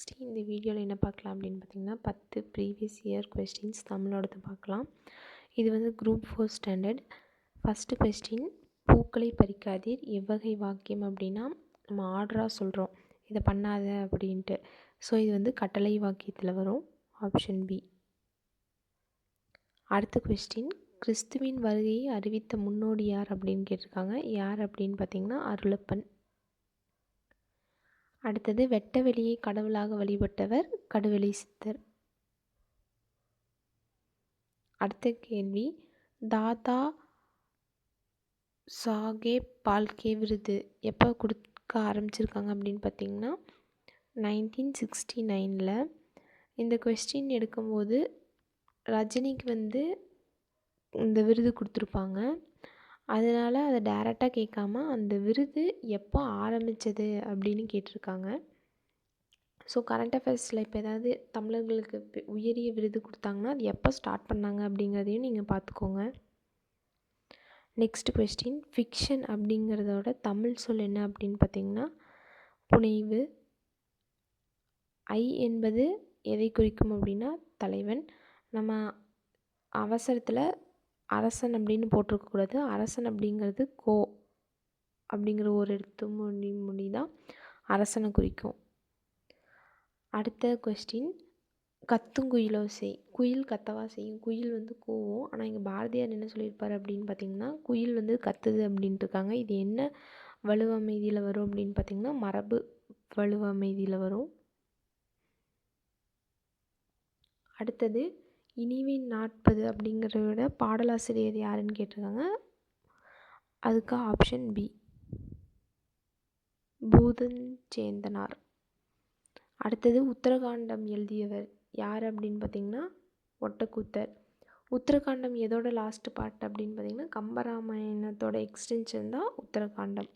Next இந்த வீடியோவில் என்ன பார்க்கலாம் அப்படின்னு பார்த்தீங்கன்னா 10 ப்ரீவியஸ் இயர் கொஸ்டின்ஸ் தமிழோடது பார்க்கலாம். இது வந்து குரூப் 4 ஸ்டாண்டர்ட். ஃபஸ்ட்டு கொஸ்டின், பூக்களை பறிக்காதீர் எவ்வகை வாக்கியம் அப்படின்னா நம்ம ஆர்டராக சொல்கிறோம் இதை பண்ணாத அப்படின்ட்டு. ஸோ இது வந்து கட்டளை வாக்கியத்தில் வரும், ஆப்ஷன் பி. அடுத்த கொஸ்டின், கிறிஸ்துவின் வருகையை அறிவித்த முன்னோடி யார் அப்படின்னு கேட்டிருக்காங்க. யார் அப்படின்னு பார்த்தீங்கன்னா அருளப்பன். அடுத்தது, வெட்ட வெளியை கடவுளாக வழிபட்டவர் கடுவெளி சித்தர். அடுத்த கேள்வி, தாதா சாஹேப் பால்கே விருது எப்போ கொடுக்க ஆரம்பிச்சிருக்காங்க அப்படின்னு பார்த்தீங்கன்னா 1969. இந்த கொஸ்டின் எடுக்கும்போது ரஜினிக்கு வந்து இந்த விருது கொடுத்துருப்பாங்க. அதனால் அதை டைரெக்டாக கேட்காம அந்த விருது எப்போ ஆரம்பித்தது அப்படின்னு கேட்டிருக்காங்க. ஸோ கரண்ட் அஃபேர்ஸில் இப்போ ஏதாவது தமிழர்களுக்கு உயரிய விருது கொடுத்தாங்கன்னா அது எப்போ ஸ்டார்ட் பண்ணாங்க அப்படிங்கிறதையும் நீங்கள் பார்த்துக்கோங்க. நெக்ஸ்ட் கொஸ்டின், ஃபிக்ஷன் அப்படிங்கிறதோட தமிழ் சொல் என்ன அப்படின்னு பார்த்தீங்கன்னா புனைவு. ஐ என்பது எதை குறிக்கும் அப்படின்னா தலைவன். நம்ம அவசரத்தில் அரசன் அப்படின்னு போட்டிருக்கக்கூடாது. அரசன் அப்படிங்கிறது கோ அப்படிங்கிற ஒரு எழுத்து மொழி தான் அரசனை குறிக்கும். அடுத்த கொஸ்டின், கத்துங்குயிலோசை. குயில் கத்தவா செய்யும். குயில் வந்து கூவும். ஆனால் இங்கே பாரதியார் என்ன சொல்லியிருப்பார் அப்படின்னு பார்த்தீங்கன்னா குயில் வந்து கத்துது அப்படின்ட்டு இருக்காங்க. இது என்ன வலுவமைதியில் வரும் அப்படின்னு பார்த்தீங்கன்னா மரபு வலுவமைதியில் வரும். அடுத்தது, இனிவின் 40 அப்படிங்கிறத விட பாடலாசிரியர் யாருன்னு கேட்டிருக்காங்க. அதுக்கு ஆப்ஷன் பி, பூதஞ்சேந்தனார். அடுத்தது, உத்தரகாண்டம் எழுதியவர் யார் அப்படின்னு பார்த்தீங்கன்னா ஒட்டக்கூத்தர். உத்தரகாண்டம் எதோட லாஸ்ட் பார்ட் அப்படின்னு பார்த்தீங்கன்னா கம்பராமாயணத்தோட எக்ஸ்டென்ஷன் தான் உத்தரகாண்டம்.